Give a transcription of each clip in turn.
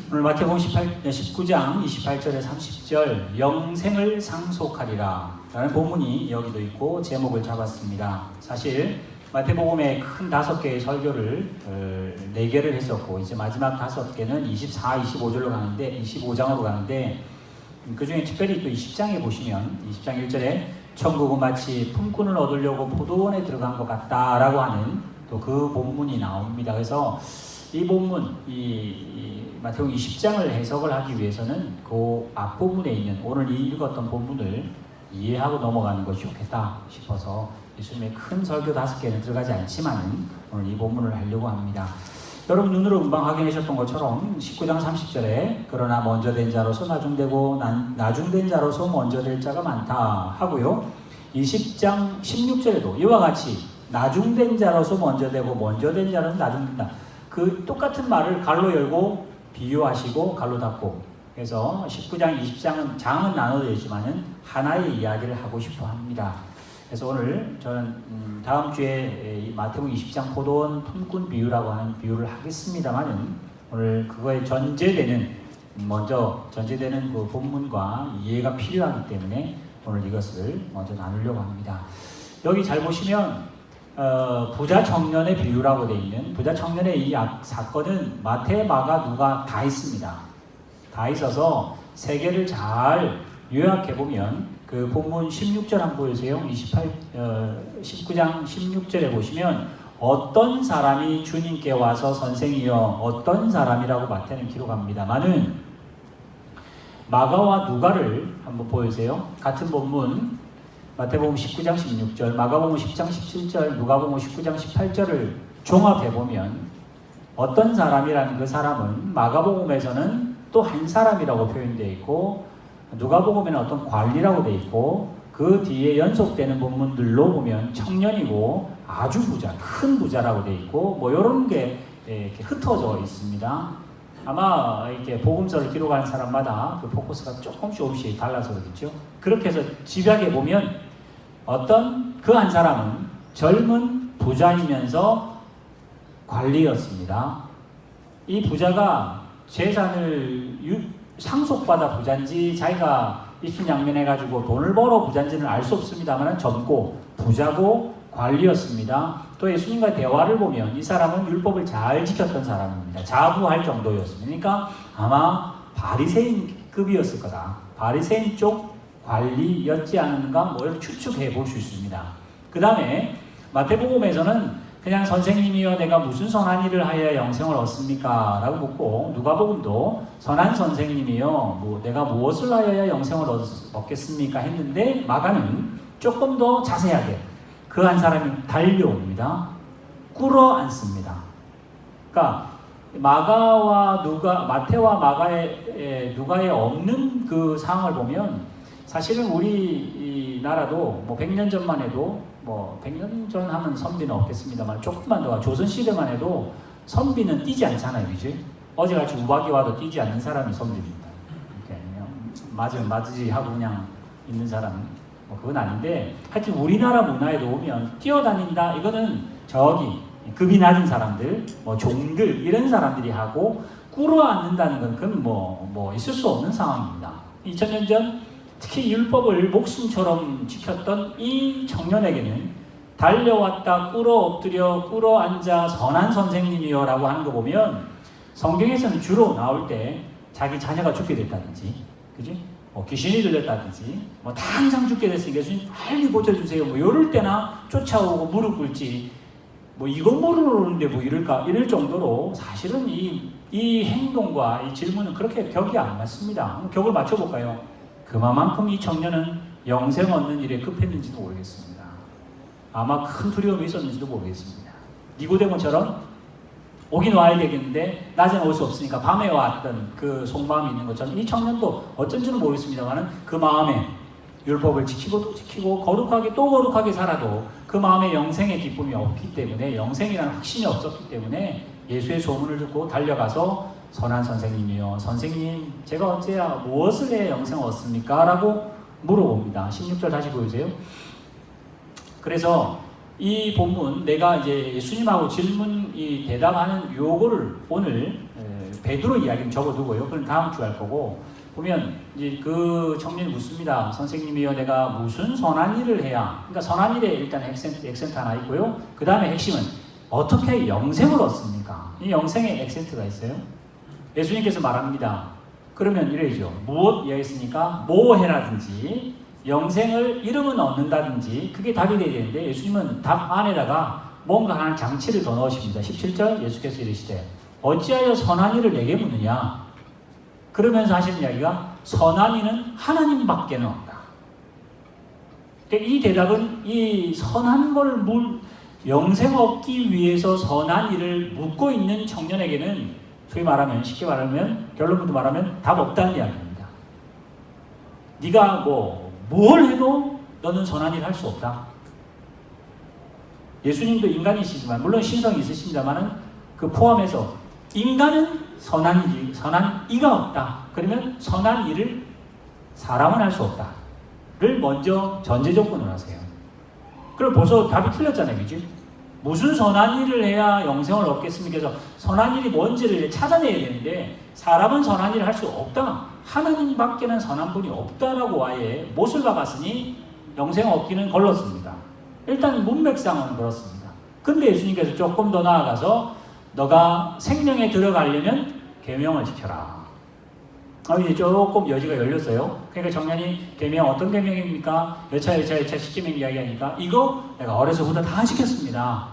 오늘 마태복음 19장 28절에 30절 영생을 상속하리라 라는 본문이 여기도 있고 제목을 잡았습니다. 사실 마태복음의 큰 5개의 설교를 4개를 했었고 이제 마지막 5개는 24, 25절로 가는데 25장으로 가는데 그 중에 특별히 또 20장에 보시면 20장 1절에 천국은 마치 품꾼을 얻으려고 포도원에 들어간 것 같다라고 하는 또 그 본문이 나옵니다. 그래서 이 본문, 이 마태복음 20장을 해석을 하기 위해서는 그 앞부분에 있는 오늘 읽었던 본문을 이해하고 넘어가는 것이 좋겠다 싶어서 예수님의 큰 설교 5개는 들어가지 않지만 오늘 이 본문을 하려고 합니다. 여러분 눈으로 금방 확인하셨던 것처럼 19장 30절에 그러나 먼저 된 자로서 나중되고 나중된 자로서 먼저 될 자가 많다 하고요. 20장 16절에도 이와 같이 나중된 자로서 먼저 되고 먼저 된 자로서 나중된다. 그 똑같은 말을 갈로 열고 비유하시고 갈로 닫고 그래서 19장 20장은 장은 나눠져 있지만은 하나의 이야기를 하고 싶어 합니다. 그래서 오늘 저는 다음 주에 마태복음 20장 포도원 품꾼 비유라고 하는 비유를 하겠습니다만은 오늘 그거에 먼저 전제되는 그 본문과 이해가 필요하기 때문에 오늘 이것을 먼저 나누려고 합니다. 여기 잘 보시면 부자 청년의 비유라고 되어 있는 부자 청년의 이 사건은 마태, 마가, 누가 다 있습니다. 다 있어서 세 개를 잘 요약해보면 그 본문 16절 한번 보여주세요. 19장 16절에 보시면 어떤 사람이 주님께 와서 선생이여 어떤 사람이라고 마태는 기록합니다만은 마가와 누가를 한번 보여주세요. 같은 본문 마태복음 19장 16절, 마가복음 10장 17절, 누가복음 19장 18절을 종합해보면 어떤 사람이라는 그 사람은 마가복음에서는 또 한 사람이라고 표현되어 있고 누가복음에는 어떤 관리라고 되어 있고 그 뒤에 연속되는 본문들로 보면 청년이고 아주 부자, 큰 부자라고 되어 있고 뭐 이런 게 이렇게 흩어져 있습니다. 아마 이렇게 복음서를 기록하는 사람마다 그 포커스가 조금씩 달라서 그렇겠죠. 그렇게 해서 집약해 보면 어떤 그 한 사람은 젊은 부자이면서 관리였습니다. 이 부자가 재산을 상속받아 부자인지 자기가 입신양면해가지고 돈을 벌어 부자인지는 알 수 없습니다만 젊고 부자고 관리였습니다. 또 예수님과 대화를 보면 이 사람은 율법을 잘 지켰던 사람입니다. 자부할 정도였습니다. 그러니까 아마 바리새인급이었을 거다. 바리새인 쪽 관리였지 않은가 뭐 이렇게 추측해 볼 수 있습니다. 그 다음에 마태복음에서는 그냥 선생님이여 내가 무슨 선한 일을 하여야 영생을 얻습니까? 라고 묻고 누가복음도 선한 선생님이여 내가 무엇을 하여야 영생을 얻겠습니까? 했는데 마가는 조금 더 자세하게 그 한 사람이 달려옵니다. 꿇어앉습니다. 그러니까 마태와 마가의 누가에 없는 그 상황을 보면 사실은 우리 나라도 뭐 100년 전만 해도 뭐 100년 전 하면 선비는 없겠습니다만 조금만 더 조선시대만 해도 선비는 뛰지 않잖아요. 그지? 어제같이 우박이 와도 뛰지 않는 사람이 선비입니다. 맞으면 맞지 하고 그냥 있는 사람은 뭐 그건 아닌데 하여튼 우리나라 문화에도 오면 뛰어다닌다 이거는 저기 급이 낮은 사람들 뭐 종들 이런 사람들이 하고 꿇어앉는다는 건 그건 뭐 있을 수 없는 상황입니다. 2000년 전 특히 율법을 목숨처럼 지켰던 이 청년에게는 달려왔다 꿇어 엎드려 꿇어 앉아 선한 선생님이여 라고 하는 거 보면 성경에서는 주로 나올 때 자기 자녀가 죽게 됐다든지 그지? 귀신이 들렸다든지 당장 죽게 됐으니까 예수님 빨리 고쳐주세요 이럴 때나 쫓아오고 무릎 꿇지 이거 모르는데 이럴 정도로 사실은 이 행동과 이 질문은 그렇게 격이 안 맞습니다. 격을 맞춰볼까요? 그만큼 이 청년은 영생 얻는 일에 급했는지도 모르겠습니다. 아마 큰 두려움이 있었는지도 모르겠습니다. 니고데모처럼 오긴 와야 되겠는데 낮에는 올 수 없으니까 밤에 왔던 그 속마음이 있는 것처럼 이 청년도 어쩐지는 모르겠습니다만 그 마음에 율법을 지키고 또 지키고 거룩하게 또 거룩하게 살아도 그 마음에 영생의 기쁨이 없기 때문에 영생이라는 확신이 없었기 때문에 예수의 소문을 듣고 달려가서 선한 선생님이요 선생님 제가 어째야 무엇을 해야 영생을 얻습니까? 라고 물어봅니다. 16절 다시 보여주세요. 그래서 이 본문 내가 이제 예수님하고 대답하는 요거를 오늘 베드로 이야기는 접어두고요. 그건 다음 주에 할 거고, 보면 이제 그 청년이 묻습니다. 선생님이요, 내가 무슨 선한 일을 해야? 그러니까 선한 일에 일단 액센트 하나 있고요. 그 다음에 핵심은 어떻게 영생을 얻습니까? 이 영생에 액센트가 있어요. 예수님께서 말합니다. 그러면 이래죠. 무엇 이야기했으니까 뭐 해라든지 영생을 이름은 얻는다든지 그게 답이 돼야 되는데, 예수님은 답 안에다가 뭔가 하는 장치를 더 넣으십니다. 17절 예수께서 이르시되 어찌하여 선한 일을 내게 묻느냐? 그러면서 하시는 이야기가 선한 이는 하나님밖에는 없다. 이 대답은 이 선한 걸 영생 얻기 위해서 선한 일을 묻고 있는 청년에게는 소위 말하면, 쉽게 말하면, 결론부터 말하면 답 없다는 이야기입니다. 네가 뭘 해도 너는 선한 일을 할 수 없다. 예수님도 인간이시지만, 물론 신성이 있으십니다만은 그 포함해서 인간은 선한 이가 없다. 그러면 선한 일을 사람은 할 수 없다를 먼저 전제 조건으로 하세요. 그럼 벌써 답이 틀렸잖아요, 그죠? 무슨 선한 일을 해야 영생을 얻겠습니까? 그래서 선한 일이 뭔지를 찾아내야 되는데, 사람은 선한 일을 할 수 없다. 하나님밖에는 선한 분이 없다라고 아예 못을 박았으니 영생을 얻기는 걸렀습니다. 일단 문맥상은 그렇습니다. 근데 예수님께서 조금 더 나아가서 너가 생명에 들어가려면 계명을 지켜라. 이제 조금 여지가 열렸어요. 그러니까 청년이 계명 어떤 계명입니까? 여차 10계명 이야기하니까 이거 내가 어려서부터 다 지켰습니다.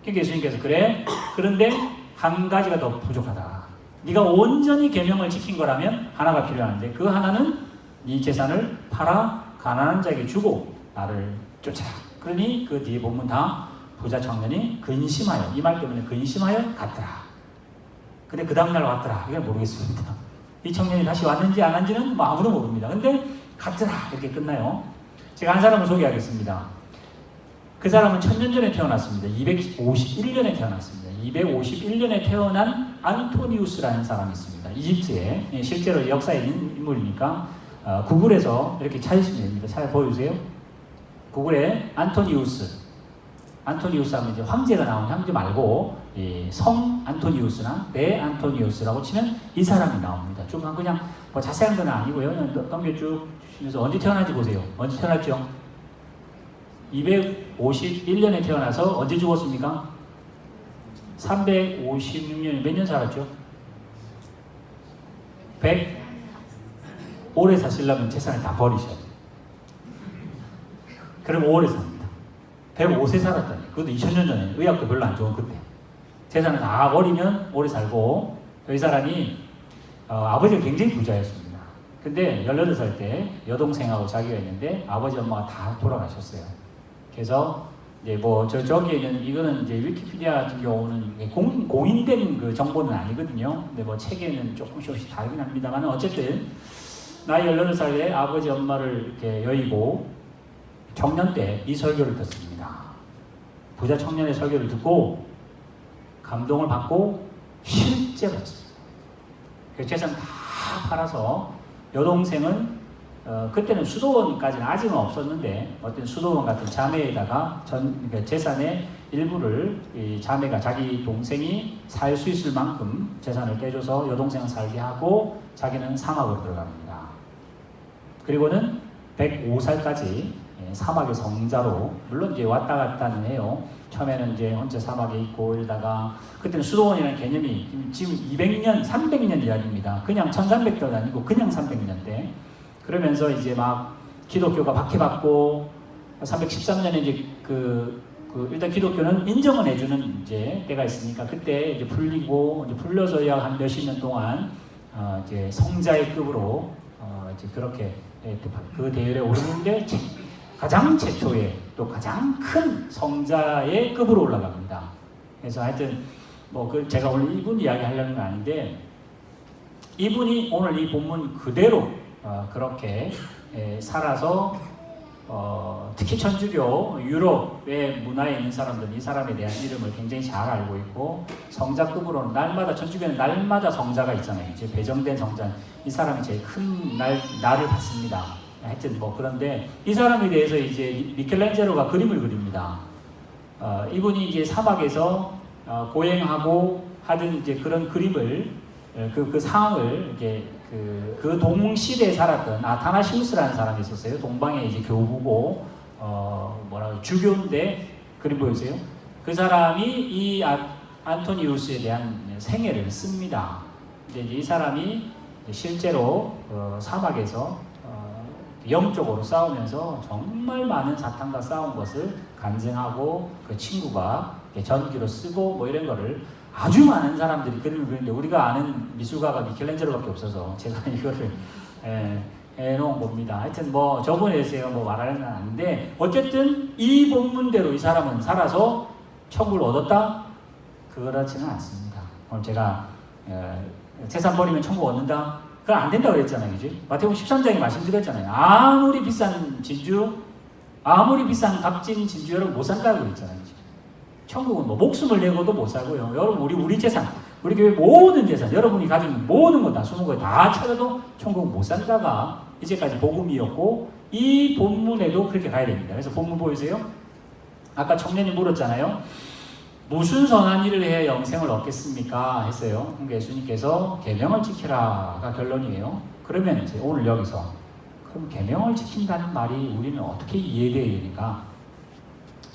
그러니까 예수님께서 그래. 그런데 한 가지가 더 부족하다. 네가 온전히 계명을 지킨 거라면 하나가 필요한데, 그 하나는 네 재산을 팔아 가난한 자에게 주고 나를 쫓아라. 그러니 그 뒤에 보면 다 부자 청년이 근심하여, 이 말 때문에 근심하여 갔더라. 근데 그 다음날 왔더라. 이건 모르겠습니다. 이 청년이 다시 왔는지 안 왔는지는 아무도 모릅니다. 근데 갔더라. 이렇게 끝나요. 제가 한 사람을 소개하겠습니다. 그 사람은 1000년 전에 태어났습니다. 251년에 태어났습니다. 251년에 태어난 안토니우스라는 사람이 있습니다. 이집트에. 실제로 역사에 있는 인물이니까 구글에서 이렇게 찾으시면 됩니다. 잘 보여주세요. 구글에 안토니우스 하면 이제 황제가 나온 황제 말고 성 안토니우스나 대 안토니우스라고 치면 이 사람이 나옵니다. 좀 그냥 자세한 건 아니고요. 넘겨 쭉 주시면서 언제 태어난지 보세요. 언제 태어났죠? 251년에 태어나서 언제 죽었습니까? 356년, 몇 년 살았죠? 100? 오래 사시려면 재산을 다 버리셔야 돼요. 그럼 오래 삽니다. 105세 살았다니. 그것도 2000년 전에. 의학도 별로 안 좋은 그때. 재산을 다 버리면 오래 살고, 이 사람이 아버지가 굉장히 부자였습니다. 근데 18살 때 여동생하고 자기가 있는데 아버지 엄마가 다 돌아가셨어요. 그래서 이제 저기에는 이거는 이제 위키피디아 같은 경우는 공인된 그 정보는 아니거든요. 근데 책에는 조금씩 다르긴 합니다만, 어쨌든 나이 18살에 아버지 엄마를 이렇게 여의고 청년 때 이 설교를 듣습니다. 부자 청년의 설교를 듣고 감동을 받고 실제로 했습니다. 그 재산 다 팔아서 여동생은 그때는 수도원까지는 아직은 없었는데 어떤 수도원 같은 자매에다가 그러니까 재산의 일부를 이 자매가 자기 동생이 살 수 있을 만큼 재산을 떼줘서 여동생을 살게 하고 자기는 사막으로 들어갑니다. 그리고는 105살까지 사막의 성자로, 물론 이제 왔다 갔다는 해요. 처음에는 이제 혼자 사막에 있고 이러다가, 그때는 수도원이라는 개념이 지금 200년, 300년 이야기입니다. 그냥 1300대도 아니고 그냥 300년대. 그러면서 이제 막 기독교가 박해받고 313년에 이제 일단 기독교는 인정을 해주는 이제 때가 있으니까 그때 이제 풀리고, 이제 풀려서야 한 몇십 년 동안 이제 성자의 급으로 이제 그렇게 그 대열에 오르는데 가장 최초의 또 가장 큰 성자의 급으로 올라갑니다. 그래서 하여튼 제가 오늘 이분 이야기 하려는 건 아닌데, 이분이 오늘 이 본문 그대로 그렇게 살아서 특히 천주교 유럽의 문화에 있는 사람들은 이 사람에 대한 이름을 굉장히 잘 알고 있고, 성자급으로는 날마다, 천주교는 날마다 성자가 있잖아요. 이제 배정된 성자, 이 사람이 제일 큰 날을 받습니다. 하여튼 그런데 이 사람에 대해서 이제 미켈란젤로가 그림을 그립니다. 이분이 이제 사막에서 고행하고 하던 이제 그런 그림을 그 상황을 이렇게 그 동시대에 살았던 아타나시우스라는 사람이 있었어요. 동방의 이제 교부고 주교인데 그림 보이세요? 그 사람이 이 안토니우스에 대한 생애를 씁니다. 이제 이 사람이 실제로 사막에서 영적으로 싸우면서 정말 많은 사탄과 싸운 것을 간증하고 그 친구가 전기로 쓰고 뭐 이런 거를 아주 많은 사람들이 그림을 그리는데 우리가 아는 미술가가 미켈란젤로밖에 없어서 제가 이거를 해놓은 겁니다. 하여튼 뭐 저번에 대해서 뭐 말하는 건 아닌데 어쨌든 이 본문대로 이 사람은 살아서 천국을 얻었다? 그렇지는 않습니다. 오늘 제가 재산 버리면 천국 얻는다? 그건 안 된다고 그랬잖아요. 그지? 마태복음 13장에 말씀드렸잖아요. 아무리 비싼 진주, 아무리 비싼 값진 진주 여러분 못 산다고 그랬잖아요. 그지? 천국은 뭐 목숨을 내고도 못 살고요. 여러분 우리 재산, 우리 교회 모든 재산, 여러분이 가진 모든 거 다 20거 다 찾아도 천국은 못 산다가 이제까지 복음이었고 이 본문에도 그렇게 가야 됩니다. 그래서 본문 보이세요? 아까 청년이 물었잖아요. 무슨 선한 일을 해야 영생을 얻겠습니까? 했어요. 그러니까 예수님께서 계명을 지키라가 결론이에요. 그러면 이제 오늘 여기서 그럼 계명을 지킨다는 말이 우리는 어떻게 이해되어야 되니까?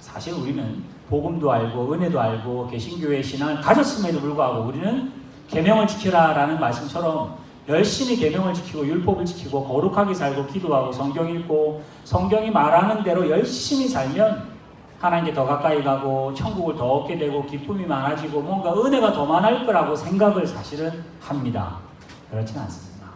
사실 우리는 복음도 알고 은혜도 알고 개신교회 신앙을 가졌음에도 불구하고 우리는 계명을 지키라라는 말씀처럼 열심히 계명을 지키고 율법을 지키고 거룩하게 살고 기도하고 성경 읽고 성경이 말하는 대로 열심히 살면 하나님께 더 가까이 가고 천국을 더 얻게 되고 기쁨이 많아지고 뭔가 은혜가 더 많을 거라고 생각을 사실은 합니다. 그렇지는 않습니다.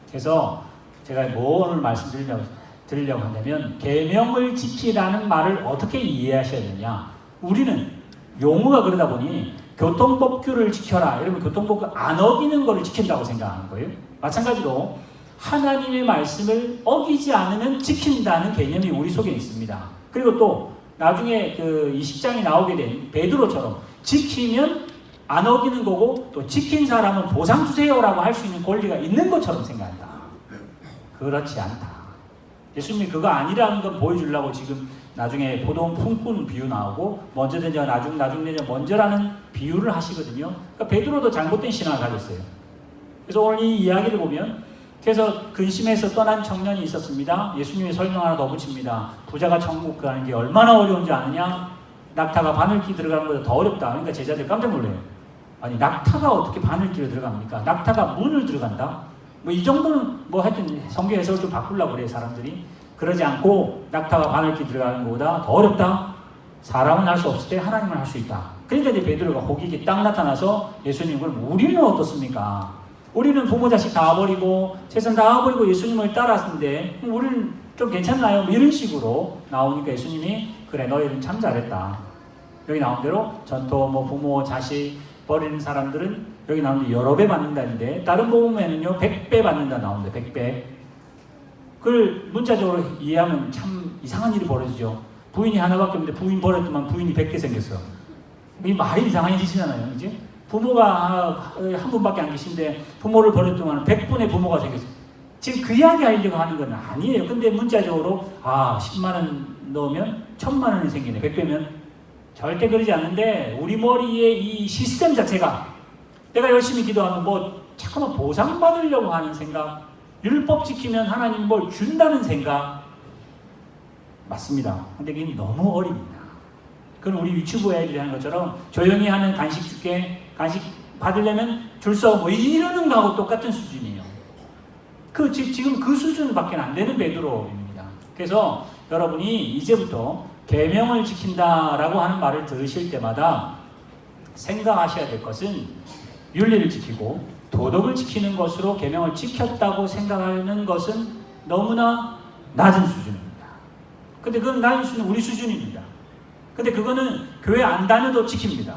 그래서 제가 뭐 오늘 말씀드리려고 하냐면 계명을 지키라는 말을 어떻게 이해하셔야 되냐. 우리는 용어가 그러다 보니 교통법규를 지켜라. 이러면 교통법규 안 어기는 거를 지킨다고 생각하는 거예요. 마찬가지로 하나님의 말씀을 어기지 않으면 지킨다는 개념이 우리 속에 있습니다. 그리고 또 나중에 그 20장이 나오게 된 베드로처럼 지키면 안 어기는 거고 또 지킨 사람은 보상 주세요라고 할 수 있는 권리가 있는 것처럼 생각한다. 그렇지 않다. 예수님이 그거 아니라는 건 보여주려고 지금 나중에 보통 품꾼 비유 나오고 먼저 되냐 나중 되냐 먼저라는 비유를 하시거든요. 그러니까 베드로도 잘못된 신앙을 가졌어요. 그래서 오늘 이 이야기를 보면 그래서 근심해서 떠난 청년이 있었습니다. 예수님이 설명 하나 더 붙입니다. 부자가 천국 가는 게 얼마나 어려운지 아느냐? 낙타가 바늘길 들어가는 것보다 더 어렵다. 그러니까 제자들 깜짝 놀래요. 아니 낙타가 어떻게 바늘길에 들어갑니까? 낙타가 문을 들어간다? 뭐 이 정도는 뭐 하여튼 성경 해석을 좀 바꾸려고 그래요 사람들이. 그러지 않고 낙타가 바늘길 들어가는 것보다 더 어렵다? 사람은 할 수 없을 때 하나님은 할 수 있다. 그러니까 이제 베드로가 호기게 딱 나타나서 예수님을 우리는 어떻습니까? 우리는 부모 자식 다 버리고 재산 다 버리고 예수님을 따랐는데 우리는 좀 괜찮나요? 이런 식으로 나오니까 예수님이 그래 너희는 참 잘했다. 여기 나온 대로 전토 뭐 부모 자식 버리는 사람들은 여기 나오는데 여러 배 받는다는데 다른 복음에는요 100배 받는다 나오는데 100배. 그걸 문자적으로 이해하면 참 이상한 일이 벌어지죠. 부인이 하나밖에 없는데 부인 버렸더만 부인이 100개 생겼어. 이 말이 이상한 짓이잖아요. 이제 부모가 한 분밖에 안 계신데 부모를 버렸더만 100분의 부모가 생겼어요. 지금 그 이야기 하려고 하는 건 아니에요. 근데 문자적으로 10만 원 넣으면 1000만 원이 생기네. 100배면 절대 그러지 않는데 우리 머리에 이 시스템 자체가 내가 열심히 기도하면 뭐 자꾸만 보상받으려고 하는 생각, 율법 지키면 하나님 뭘 준다는 생각 맞습니다. 근데 그게 너무 어립니다. 그건 우리 유튜브 애들이 하는 것처럼 조용히 하는 간식 줄게, 간식 받으려면 줄 수 없고 이러는 거하고 똑같은 수준이에요. 지금 그 수준밖에 안 되는 베드로입니다. 그래서 여러분이 이제부터 계명을 지킨다라고 하는 말을 들으실 때마다 생각하셔야 될 것은 윤리를 지키고 도덕을 지키는 것으로 계명을 지켰다고 생각하는 것은 너무나 낮은 수준입니다. 근데 그건 낮은 수준은 우리 수준입니다. 근데 그거는 교회 안 다녀도 지킵니다.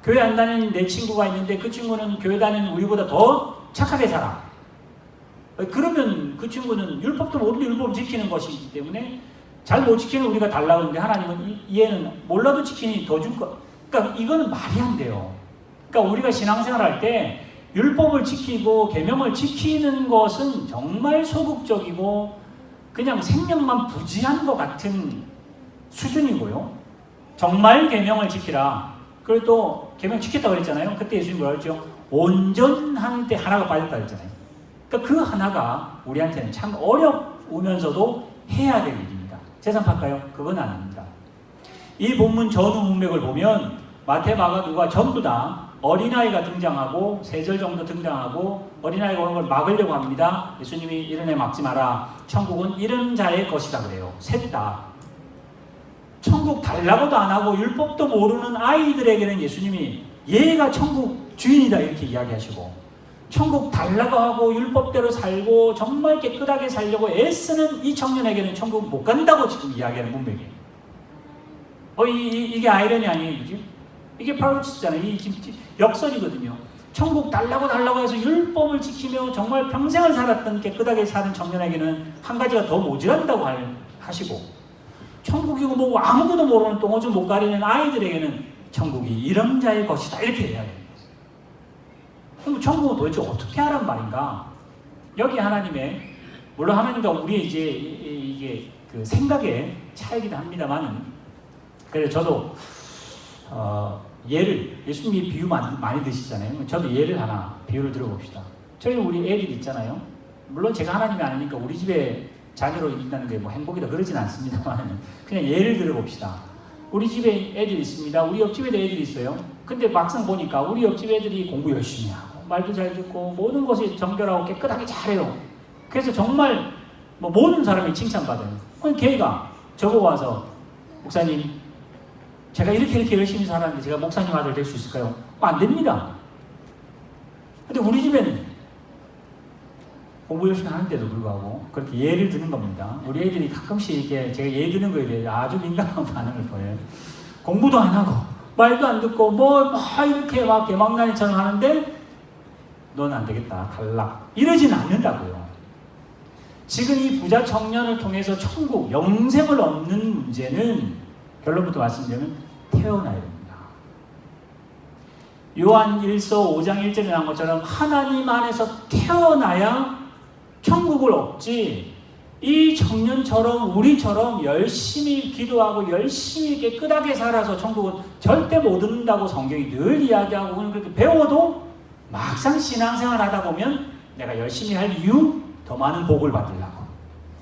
교회 안 다니는 내 친구가 있는데 그 친구는 교회 다니는 우리보다 더 착하게 살아. 그러면 그 친구는 율법도 모르는 율법을 지키는 것이기 때문에 잘 못 지키는 우리가 달라고 하는데 하나님은 얘는 몰라도 지키니 더 줄 거. 그러니까 이거는 말이 안 돼요. 그러니까 우리가 신앙생활 할 때 율법을 지키고 계명을 지키는 것은 정말 소극적이고 그냥 생명만 부지한 것 같은 수준이고요. 정말 계명을 지키라. 그리고 또 계명 지켰다고 그랬잖아요. 그때 예수님 뭐라 그랬죠? 온전한 때 하나가 빠졌다 했잖아요. 그러니까 그 하나가 우리한테는 참 어려우면서도 해야 될 일입니다. 재산 팔까요? 그건 아닙니다. 이 본문 전후 문맥을 보면 마태, 마가, 누가 전부 다 어린아이가 등장하고 3절 정도 등장하고 어린아이가 오는 걸 막으려고 합니다. 예수님이 이런 애 막지 마라. 천국은 이런 자의 것이다 그래요. 셋 다. 천국 달라고도 안 하고 율법도 모르는 아이들에게는 예수님이 얘가 천국 주인이다 이렇게 이야기하시고, 천국 달라고 하고 율법대로 살고 정말 깨끗하게 살려고 애쓰는 이 청년에게는 천국 못 간다고 지금 이야기하는 문맥이에요. 이게 아이러니 아니에요, 그죠? 이게 바로 진짜잖아요. 이 역설이거든요. 천국 달라고 해서 율법을 지키며 정말 평생을 살았던 깨끗하게 사는 청년에게는 한 가지가 더 모자란다고 하시고, 천국이고 뭐고 아무것도 모르는 똥오줌 못 가리는 아이들에게는 천국이 이런 자의 것이다 이렇게 해야 돼요. 그럼 천국은 도대체 어떻게 하란 말인가? 여기 하나님의, 물론 하나님과 우리의 이제 이게 그 생각의 차이기도 합니다만은, 그래서 저도 예를, 예수님이 비유 많이 드시잖아요. 저도 예를 하나 비유를 들어봅시다. 저희 우리 애들이 있잖아요. 물론 제가 하나님이 아니니까 우리 집에 자녀로 있다는 게 뭐 행복이다 그러진 않습니다만, 그냥 예를 들어봅시다. 우리 집에 애들이 있습니다. 우리 옆집에도 애들이 있어요. 근데 막상 보니까 우리 옆집 애들이 공부 열심히 하고 말도 잘 듣고 모든 것이 정결하고 깨끗하게 잘해요. 그래서 정말 뭐 모든 사람이 칭찬받아요. 그럼 걔가 저거 와서 목사님 제가 이렇게 열심히 살았는데 제가 목사님 아들 될 수 있을까요? 안 됩니다. 근데 우리 집에는 공부 열심히 하는데도 불구하고 그렇게 예를 드는 겁니다. 우리 애들이 가끔씩 이렇게 제가 예 드는 거에 대해 아주 민감한 반응을 보여요. 공부도 안 하고 말도 안 듣고 막 이렇게 막 개망나니처럼 하는데 넌 안 되겠다 탈락 이러진 않는다고요. 지금 이 부자 청년을 통해서 천국 영생을 얻는 문제는 결론부터 말씀드리면 태어나야 됩니다. 요한 1서 5장 1절에 나온 것처럼 하나님 안에서 태어나야 천국을 얻지, 이 청년처럼 우리처럼 열심히 기도하고 열심히 깨끗하게 살아서 천국은 절대 못 얻는다고 성경이 늘 이야기하고, 그렇게 배워도 막상 신앙생활 하다 보면 내가 열심히 할 이유, 더 많은 복을 받으려고,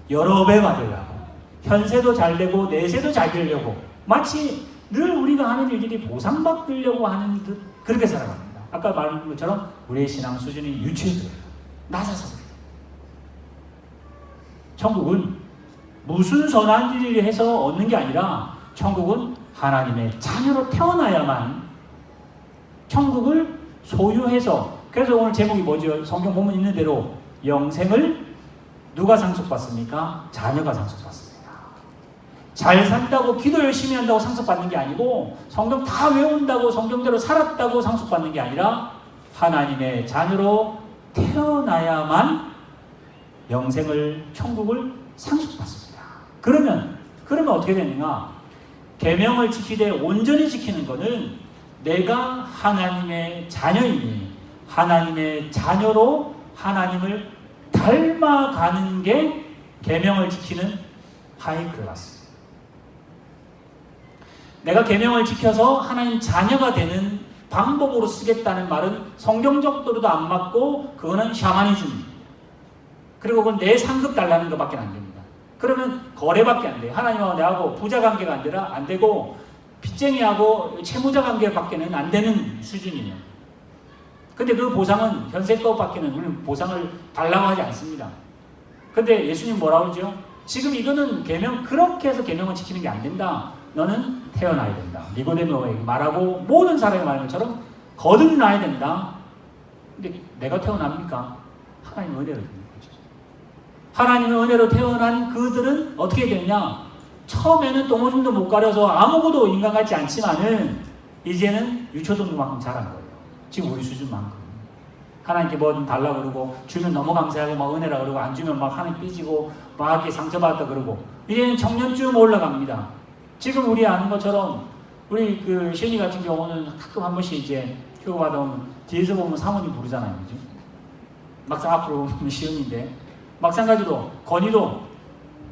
여러 배 받으려고, 현세도 잘 되고 내세도 잘 되려고, 마치 늘 우리가 하는 일들이 보상받으려고 하는 듯 그렇게 살아갑니다. 아까 말한 것처럼 우리의 신앙 수준이 유치해져요. 낮아서 그래요. 천국은 무슨 선한 일을 해서 얻는 게 아니라 천국은 하나님의 자녀로 태어나야만 천국을 소유해서, 그래서 오늘 제목이 뭐죠? 성경 본문 있는 대로 영생을 누가 상속받습니까? 자녀가 상속받습니다. 잘 산다고 기도 열심히 한다고 상속받는 게 아니고, 성경 다 외운다고 성경대로 살았다고 상속받는 게 아니라 하나님의 자녀로 태어나야만 영생을, 천국을 상속받습니다. 그러면 어떻게 되는가? 계명을 지키되 온전히 지키는 것은 내가 하나님의 자녀이니 하나님의 자녀로 하나님을 닮아가는 게 계명을 지키는 하이클라스. 내가 계명을 지켜서 하나님 자녀가 되는 방법으로 쓰겠다는 말은 성경적으로도 안 맞고, 그거는 샤머니즘, 그리고 그건 내 상급 달라는 것밖에 안 됩니다. 그러면 거래밖에 안 돼요. 하나님하고 내하고 부자 관계가 안 되고 빚쟁이하고 채무자 관계밖에는 안 되는 수준이에요. 근데 그 보상은 현세 것밖에는 우리는 보상을 달라고 하지 않습니다. 근데 예수님 뭐라고 그러죠? 지금 이거는 계명, 그렇게 해서 계명을 지키는 게 안 된다. 너는 태어나야 된다. 니고데모에게 말하고 모든 사람이 말하는 것처럼 거듭나야 된다. 근데 내가 태어납니까? 하나님의 은혜로 되는 거죠. 하나님의 은혜로 태어난 그들은 어떻게 되느냐? 처음에는 똥오줌도 못 가려서 아무것도 인간 같지 않지만은 이제는 유초등만큼 자란 거예요. 지금 우리 수준만큼. 하나님께 뭐 좀 달라고 그러고, 주면 너무 감사하고 막 은혜라 그러고, 안 주면 막 하나님 삐지고 막 이렇게 상처받았다 그러고, 이제는 청년쯤 올라갑니다. 지금 우리 아는 것처럼 우리 그 시은이 같은 경우는 가끔 한 번씩 이제 휴가 받아오면 뒤에서 보면 사모님 부르잖아요. 그죠? 막상 앞으로 보면 시은인데, 마찬가지로 건이도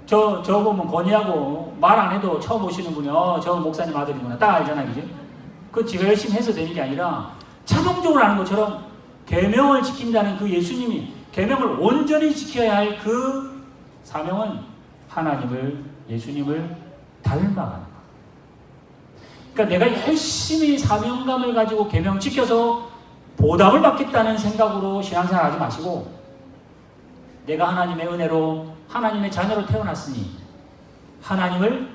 저 보면 건이하고 말 안 해도 처음 오시는 분이 저 목사님 아들이구나 딱 알잖아요. 그죠? 그 지가 열심히 해서 되는 게 아니라 자동적으로 아는 것처럼 계명을 지킨다는 그 예수님이 계명을 온전히 지켜야 할 그 사명은 하나님을, 예수님을 닮아가는 것. 그러니까 내가 열심히 사명감을 가지고 계명 지켜서 보답을 받겠다는 생각으로 신앙생활 하지 마시고, 내가 하나님의 은혜로 하나님의 자녀로 태어났으니 하나님을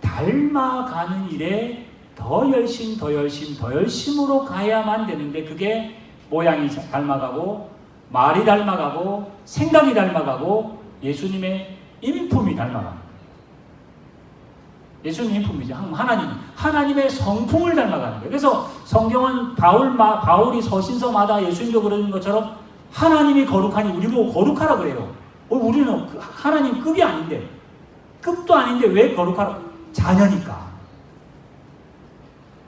닮아가는 일에 더 열심으로 가야만 되는데, 그게 모양이 닮아가고 말이 닮아가고 생각이 닮아가고 예수님의 인품이 닮아가는 거예요. 예수님의 인품이죠. 하나님의 성품을 닮아가는 거예요. 그래서 성경은 바울이 서신서마다 예수님도 그러는 것처럼 하나님이 거룩하니 우리 보고 거룩하라 그래요. 우리는 하나님 급이 아닌데, 급도 아닌데 왜 거룩하라? 자녀니까.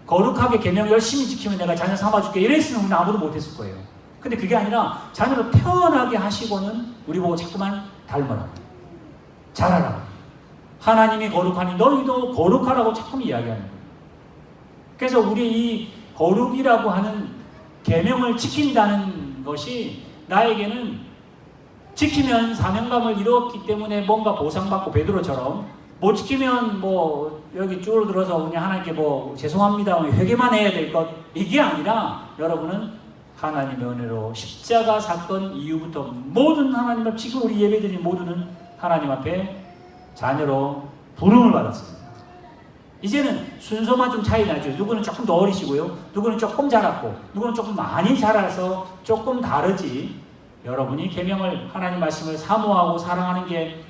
거룩하게 계명 열심히 지키면 내가 자녀 삼아줄게 이랬으면 우리는 아무도 못했을 거예요. 근데 그게 아니라 자녀로 태어나게 하시고는 우리 보고 자꾸만 닮아라, 잘하라. 하나님이 거룩하니 너희도 거룩하라고 자꾸 이야기하는 거예요. 그래서 우리 이 거룩이라고 하는 계명을 지킨다는 것이 나에게는 지키면 사명감을 이루었기 때문에 뭔가 보상받고, 베드로처럼 못 지키면 여기 줄어들어서 그냥 하나님께 죄송합니다 회개만 해야 될 것, 이게 아니라 여러분은 하나님의 은혜로 십자가 사건 이후부터 모든 하나님 앞, 지금 우리 예배드린 모두는 하나님 앞에 자녀로 부름을 받았습니다. 이제는 순서만 좀 차이 나죠. 누구는 조금 더 어리시고요, 누구는 조금 자랐고, 누구는 조금 많이 자라서 조금 다르지. 여러분이 계명을, 하나님 말씀을 사모하고 사랑하는 게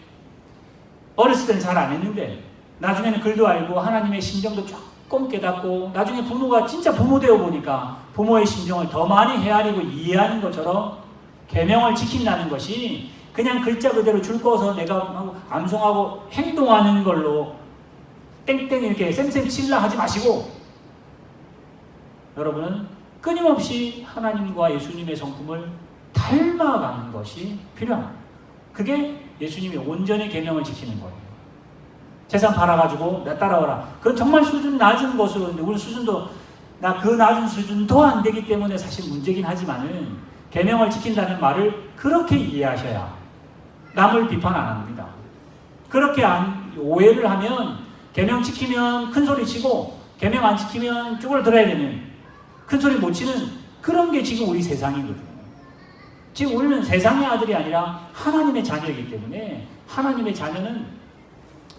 어렸을 때는 잘 안 했는데 나중에는 글도 알고 하나님의 심정도 조금 깨닫고, 나중에 부모가 진짜 부모 되어 보니까 부모의 심정을 더 많이 헤아리고 이해하는 것처럼 계명을 지킨다는 것이 그냥 글자 그대로 줄 꺼서 내가 암송하고 행동하는 걸로 땡땡 이렇게 쌤쌤 칠라 하지 마시고, 여러분은 끊임없이 하나님과 예수님의 성품을 닮아가는 것이 필요합니다. 그게 예수님이 온전히 계명을 지키는 거예요. 재산 팔아가지고 나 따라와라. 그건 정말 수준 낮은 것으로, 근데 우리 수준도 그 낮은 수준도 안 되기 때문에 사실 문제긴 하지만은, 계명을 지킨다는 말을 그렇게 이해하셔야 남을 비판 안 합니다. 그렇게 오해를 하면 계명 지키면 큰 소리 치고 계명 안 지키면 쭈그러들어야 되는, 큰 소리 못 치는 그런 게 지금 우리 세상이거든요. 지금 우리는 세상의 아들이 아니라 하나님의 자녀이기 때문에, 하나님의 자녀는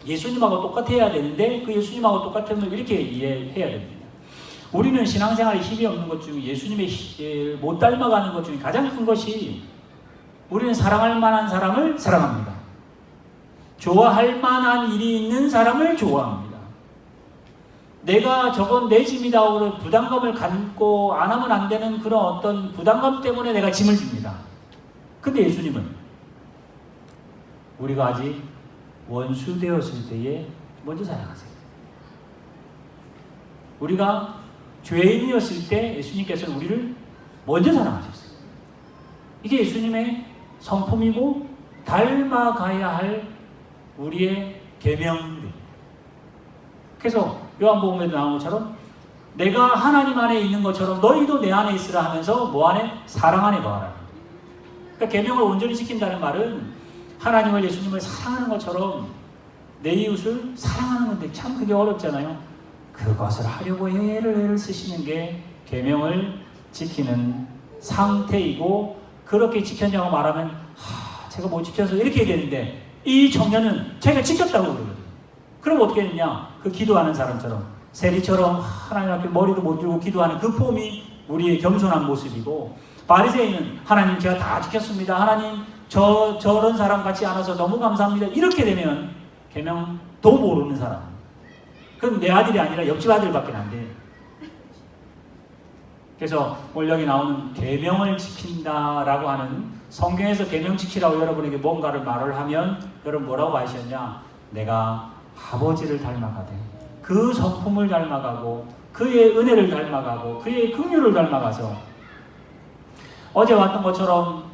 예수님하고 똑같아야 되는데 그 예수님하고 똑같음을 이렇게 이해해야 됩니다. 우리는 신앙생활에 힘이 없는 것 중에, 예수님의 못 닮아가는 것 중에 가장 큰 것이, 우리는 사랑할 만한 사람을 사랑합니다. 좋아할 만한 일이 있는 사람을 좋아합니다. 내가 저건 내 짐이다 하고 부담감을 갖고 안 하면 안 되는 그런 어떤 부담감 때문에 내가 짐을 집니다. 근데 예수님은 우리가 아직 원수 되었을 때에 먼저 사랑하세요. 우리가 죄인이었을 때 예수님께서는 우리를 먼저 사랑하셨어요. 이게 예수님의 성품이고 닮아가야 할 우리의 계명입니다. 그래서 요한복음에도 나온 것처럼 내가 하나님 안에 있는 것처럼 너희도 내 안에 있으라 하면서 뭐 안에? 사랑 안에 거하라. 그러니까 계명을 온전히 지킨다는 말은 하나님을, 예수님을 사랑하는 것처럼 내 이웃을 사랑하는 건데, 참 그게 어렵잖아요. 그것을 하려고 애를 쓰시는 게 계명을 지키는 상태이고, 그렇게 지켰냐고 말하면 제가 못 지켜서 이렇게 해야 되는데, 이 청년은 자기가 지켰다고 그러거든요. 그럼 어떻게 했냐? 그 기도하는 사람처럼 세리처럼 하나님 앞에 머리도 못 들고 기도하는 그 폼이 우리의 겸손한 모습이고, 바리새인은 하나님 제가 다 지켰습니다, 하나님 저런 사람 같지 않아서 너무 감사합니다, 이렇게 되면 계명도 모르는 사람. 그건 내 아들이 아니라 옆집 아들밖에 안 돼. 그래서 오늘 여기 나오는 계명을 지킨다라고 하는, 성경에서 계명 지키라고 여러분에게 뭔가를 말을 하면 여러분 뭐라고 하셨냐? 내가 아버지를 닮아가되 그 성품을 닮아가고 그의 은혜를 닮아가고 그의 긍휼을 닮아가서, 어제 왔던 것처럼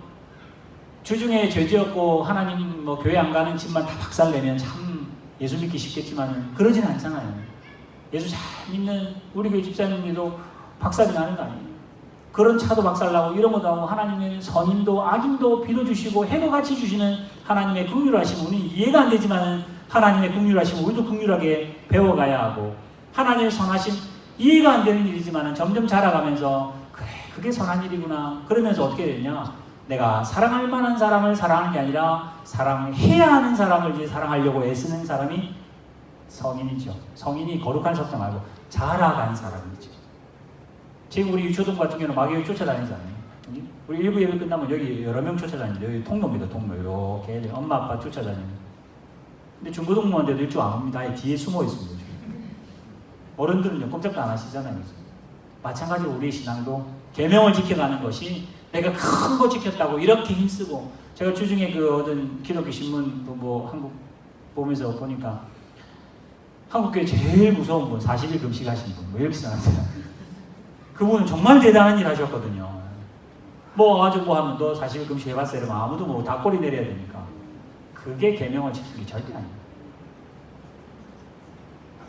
주중에 죄지었고 하나님 교회 안 가는 집만 다 박살내면 참 예수 믿기 쉽겠지만 그러진 않잖아요. 예수 잘 믿는 우리 교회 집사님들도 박살이 나는 거 아니에요. 그런 차도 박살나고 이런 것도 하고 하나님의 선인도 악인도 빌어주시고 해가 같이 주시는 하나님의 긍휼하심 우리는 이해가 안 되지만 하나님의 긍휼하심 우리도 긍휼하게 배워가야 하고 하나님의 선하심 이해가 안 되는 일이지만 점점 자라가면서 그래 그게 선한 일이구나 그러면서 어떻게 되냐 내가 사랑할 만한 사람을 사랑하는 게 아니라 사랑해야 하는 사람을 이제 사랑하려고 애쓰는 사람이 성인이죠. 성인이 거룩한 성장 말고 자라간 사람이죠. 지금 우리 유초동 같은 경우는 마귀를 쫓아다니잖아요. 우리 일부 예배 끝나면 여기 여러 명 쫓아다니죠. 여기 통로입니다. 통로 이렇게 엄마 아빠 쫓아다니는. 근데 중고등부한테도 일주 안 옵니다. 아예 뒤에 숨어 있습니다. 어른들은요 꼼짝도 안 하시잖아요. 마찬가지로 우리의 신앙도 계명을 지켜가는 것이 내가 큰 거 지켰다고 이렇게 힘쓰고 제가 주중에 그 어떤 기독교 신문 뭐 한국 보면서 보니까 한국교회 제일 무서운 분 40일 금식하신 분 뭐 이렇게 생각하세요. 그분은 정말 대단한 일 하셨거든요. 뭐 아주 뭐 하면 너 40일 금식 해봤어 이러면 아무도 뭐 다 꼬리 내려야 되니까 그게 계명을 지키는 게 절대 아니에요.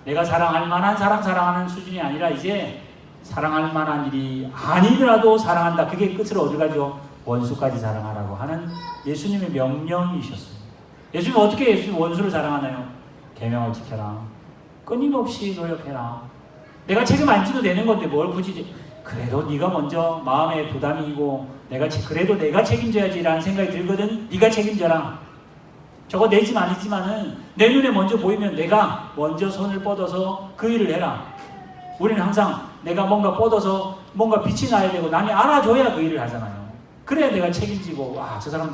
내가 사랑할 만한 사람 사랑하는 수준이 아니라 이제 사랑할 만한 일이 아니더라도 사랑한다. 그게 끝으로 어디 가죠? 원수까지 사랑하라고 하는 예수님의 명령이셨어요. 예수님 어떻게 예수님 원수를 사랑하나요? 계명을 지켜라. 끊임없이 노력해라. 내가 책임 안 지도 되는 건데 뭘 굳이 그래도 네가 먼저 마음의 부담이고 그래도 내가 책임져야지라는 생각이 들거든. 네가 책임져라. 저거 내 집 아니지만은 내 눈에 먼저 보이면 내가 먼저 손을 뻗어서 그 일을 해라. 우리는 항상 내가 뭔가 뻗어서 뭔가 빛이 나야 되고 남이 알아줘야 그 일을 하잖아요. 그래야 내가 책임지고 저 사람은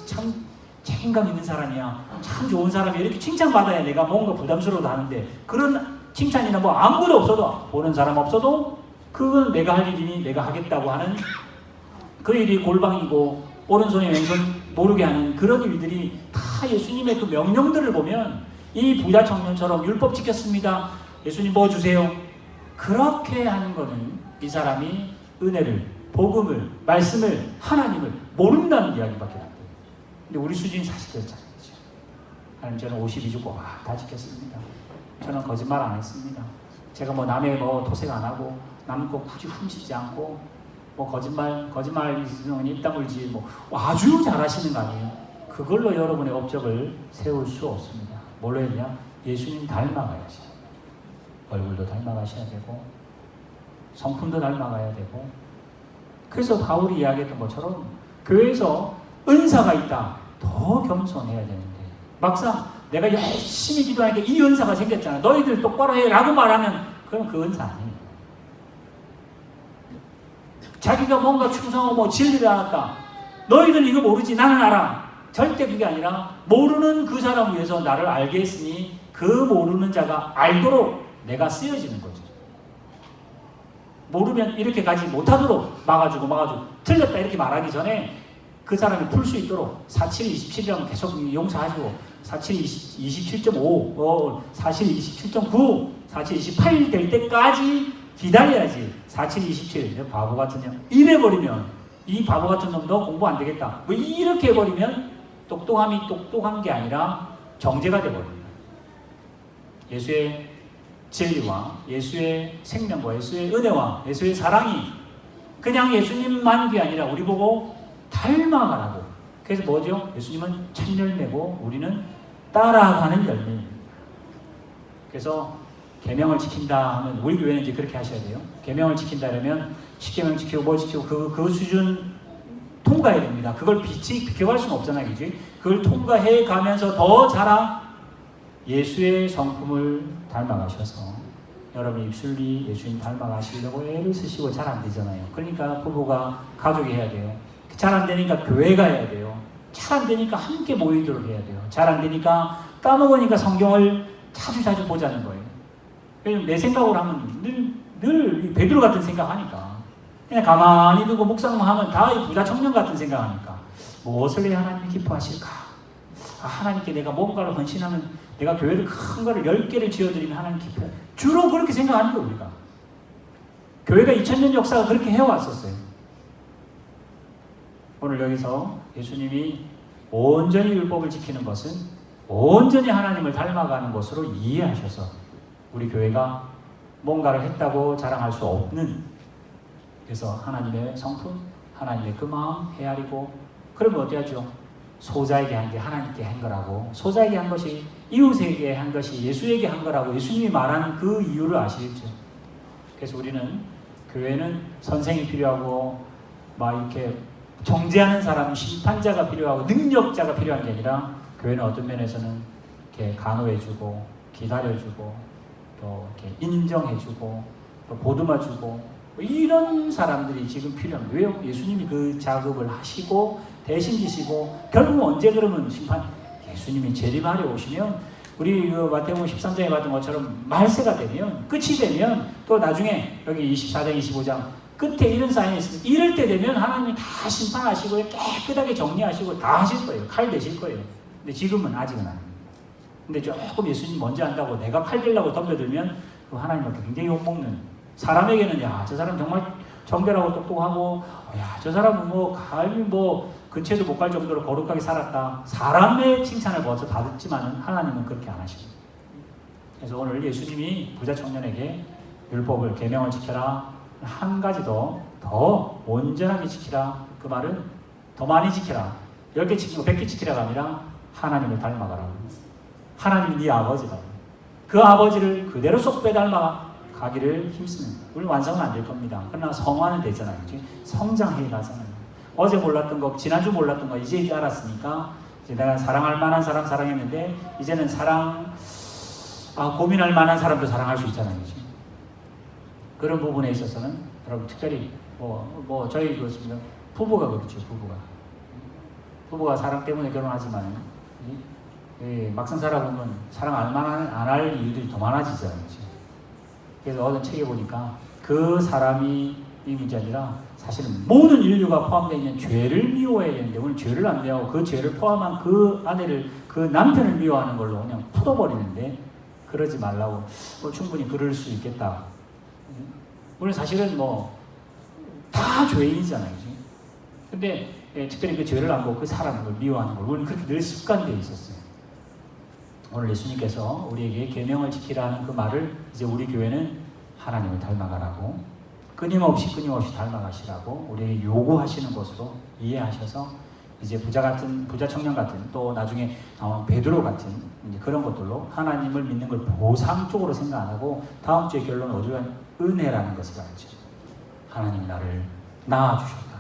참 책임감 있는 사람이야. 참 좋은 사람이야. 이렇게 칭찬받아야 내가 뭔가 부담스러워도 하는데 그런 칭찬이나 뭐 아무것도 없어도 보는 사람 없어도 그건 내가 할 일이니 내가 하겠다고 하는 그 일이 골방이고 오른손이 왼손 모르게 하는 그런 일들이 다 예수님의 그 명령들을 보면 이 부자 청년처럼 율법 지켰습니다. 예수님 뭐 주세요. 그렇게 하는 거는 이 사람이 은혜를, 복음을, 말씀을, 하나님을 모른다는 이야기밖에 안 돼요. 근데 우리 수준이 사실 그렇잖아요. 하나님 저는 52주 다 지켰습니다. 저는 거짓말 안 했습니다. 제가 뭐 남의 뭐 도색 안 하고 남 거 굳이 훔치지 않고 뭐 거짓말 있으면 입 다물지 뭐 아주 잘하시는 거 아니에요. 그걸로 여러분의 업적을 세울 수 없습니다. 뭘로 했냐? 예수님 닮아가야지. 얼굴도 닮아가셔야 되고 성품도 닮아가야 되고 그래서 바울이 이야기했던 것처럼 교회에서 은사가 있다. 더 겸손해야 되는데 막상 내가 열심히 기도하니까 이 은사가 생겼잖아. 너희들 똑바로 해 라고 말하면 그럼 그 은사 아니에요. 자기가 뭔가 충성하고 뭐 진리를 알았다. 너희들 이거 모르지 나는 알아. 절대 그게 아니라 모르는 그 사람을 위해서 나를 알게 했으니 그 모르는 자가 알도록 내가 쓰여지는 거죠. 모르면 이렇게 가지 못하도록 막아주고 틀렸다 이렇게 말하기 전에 그 사람이 풀 수 있도록 47, 27이라면 계속 용서하시고 47, 27.5, 47, 27.9, 47, 28 될 때까지 기다려야지. 47, 27 바보 같은 년 이래버리면 이 바보 같은 놈 너 공부 안 되겠다 뭐 이렇게 해버리면 똑똑함이 똑똑한 게 아니라 정죄가 돼버립니다. 예수의 진리와 예수의 생명과 예수의 은혜와 예수의 사랑이 그냥 예수님만 게 아니라 우리 보고 닮아가라고. 그래서 뭐죠? 예수님은 첫 열매고 우리는 따라가는 열매입니다. 그래서 계명을 지킨다 하면 우리 교회는 이제 그렇게 하셔야 돼요. 계명을 지킨다 그러면 10계명 지키고 뭘 지키고 그 수준 통과해야 됩니다. 그걸 비켜갈 수는 없잖아요. 그지? 그걸 통과해 가면서 더 자라 예수의 성품을 닮아가셔서 여러분 입술이 예수님 닮아가시려고 애를 쓰시고 잘 안 되잖아요. 그러니까 부부가 가족이 해야 돼요. 잘 안 되니까 교회가 해야 돼요. 잘 안 되니까 함께 모이도록 해야 돼요. 잘 안 되니까 까먹으니까 성경을 자주 보자는 거예요. 왜냐면 내 생각으로 하면 늘 베드로 같은 생각하니까 그냥 가만히 두고 묵상만 하면 다 이 부자 청년 같은 생각하니까 무엇을 해 하나님이 기뻐하실까? 하나님께 내가 뭔가를 헌신하면 내가 교회를 큰 거를 10개를 지어드리면 하나님 기뻐해. 주로 그렇게 생각하는 거예요. 우리가 교회가 2000년 역사가 그렇게 해왔었어요. 오늘 여기서 예수님이 온전히 율법을 지키는 것은 온전히 하나님을 닮아가는 것으로 이해하셔서 우리 교회가 뭔가를 했다고 자랑할 수 없는 그래서 하나님의 성품, 하나님의 그 마음 헤아리고, 그러면 어떻게 하죠? 소자에게 한 게 하나님께 한 거라고, 소자에게 한 것이 이웃에게 한 것이 예수에게 한 거라고 예수님이 말하는 그 이유를 아시겠죠? 그래서 우리는 교회는 선생이 필요하고 막 이렇게 정죄하는 사람, 심판자가 필요하고 능력자가 필요한 게 아니라, 교회는 어떤 면에서는 이렇게 간호해주고 기다려주고 또 이렇게 인정해주고 또 보듬어주고 이런 사람들이 지금 필요합니다. 왜요? 예수님이 그 작업을 하시고 대신 지시고, 결국은 언제 그러면 심판, 예수님이 재림하러 오시면, 우리 그 마태복음 13장에 봤던 것처럼 말세가 되면, 끝이 되면, 또 나중에 여기 24장 25장 끝에 이런 사인이 있습니다. 이럴 때 되면 하나님이 다 심판하시고 깨끗하게 정리하시고 다 하실 거예요. 칼 대실 거예요. 근데 지금은 아직은 안 합니다. 근데 조금 예수님 먼저 한다고 내가 칼 들라고 덤벼들면 그 하나님한테 굉장히 욕먹는, 사람에게는 야, 저 사람 정말 정결하고 똑똑하고, 야, 저 사람은 뭐 감히 뭐 근처에도 못 갈 정도로 거룩하게 살았다, 사람의 칭찬을 먼저 받았지만은 하나님은 그렇게 안 하십니다. 그래서 오늘 예수님이 부자 청년에게 율법을, 계명을 지켜라, 한 가지 더 온전하게 지키라, 그 말은 더 많이 지켜라, 10개 지키고 100개 지키라가 아니라 하나님을 닮아가라. 하나님이 네 아버지다. 그 아버지를 그대로 쏙 빼닮아 가기를 힘쓰는, 우리 완성은 안 될 겁니다. 그러나 성화는 되잖아요. 성장해 가잖아요. 어제 몰랐던 거, 지난주 몰랐던 거 이제 알았으니까, 이제 내가 사랑할 만한 사람 사랑했는데 이제는 고민할 만한 사람도 사랑할 수 있잖아요. 그치? 그런 부분에 있어서는 여러분 특별히 저희 그렇습니다. 부부가 그렇죠. 부부가 사랑 때문에 결혼하지만 막상 살아보면 사랑 안 할 이유들이 더 많아지잖아요. 그치? 그래서 어떤 책에 보니까 그 사람이 이 문제 아니라 사실은 모든 인류가 포함되어 있는 죄를 미워해야 되는데, 오늘 죄를 안 미워하고 그 죄를 포함한 그 아내를, 그 남편을 미워하는 걸로 그냥 풀어버리는데, 그러지 말라고. 충분히 그럴 수 있겠다. 우리 사실은 다 죄인이잖아요. 그치? 근데 특별히 그 죄를 안 보고 그 사람을 미워하는 걸 우리는 그렇게 늘 습관되어 있었어요. 오늘 예수님께서 우리에게 계명을 지키라는 그 말을 이제 우리 교회는 하나님을 닮아가라고, 끊임없이 닮아가시라고 우리에게 요구하시는 것으로 이해하셔서, 이제 부자 청년 같은, 또 나중에 베드로 같은 이제 그런 것들로 하나님을 믿는 걸 보상 쪽으로 생각 안 하고, 다음 주의 결론은 어디가 은혜라는 것을 알죠. 하나님이 나를 낳아주셨다.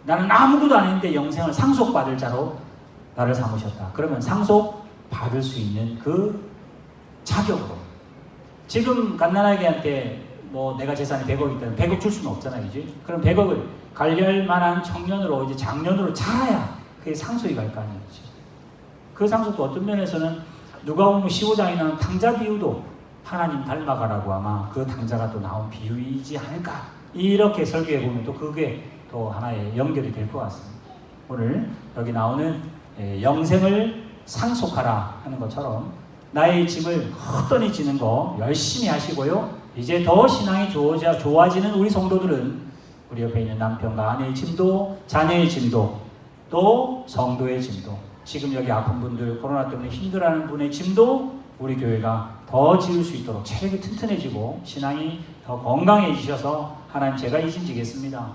나는 아무것도 안 했는데 영생을 상속받을 자로 나를 삼으셨다. 그러면 상속받을 수 있는 그 자격으로, 지금 갓난아기한테 내가 재산이 100억이 있다면 100억 줄 수는 없잖아요. 그지? 그럼 100억을 관리할 만한 청년으로, 이제 장년으로 자라야 그게 상속이 갈 거 아니에요. 그치? 그 상속도 어떤 면에서는 누가복음 15장에 나온 탕자 비유도 하나님 닮아가라고 아마 그 탕자가 또 나온 비유이지 않을까, 이렇게 설교해 보면 또 그게 또 하나의 연결이 될 것 같습니다. 오늘 여기 나오는 영생을 상속하라 하는 것처럼, 나의 짐을 헛되이 지는 거 열심히 하시고요, 이제 더 신앙이 좋아지는 우리 성도들은 우리 옆에 있는 남편과 아내의 짐도, 자녀의 짐도, 또 성도의 짐도, 지금 여기 아픈 분들, 코로나 때문에 힘들어하는 분의 짐도 우리 교회가 더 지을 수 있도록 체력이 튼튼해지고 신앙이 더 건강해지셔서, 하나님 제가 이 짐 지겠습니다,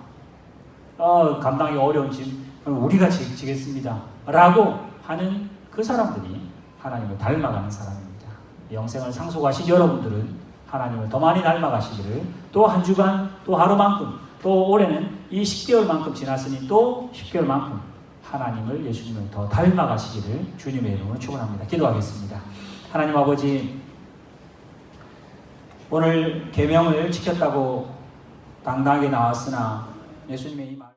감당하기 어려운 짐 우리가 지겠습니다 라고 하는 그 사람들이 하나님을 닮아가는 사람입니다. 영생을 상속하신 여러분들은 하나님을 더 많이 닮아가시기를, 또 한 주간, 또 하루만큼, 또 올해는 이 10개월만큼 지났으니 또 10개월만큼 하나님을, 예수님을 더 닮아가시기를 주님의 이름으로 축원합니다. 기도하겠습니다. 하나님 아버지, 오늘 계명을 지켰다고 당당하게 나왔으나 예수님의 이 말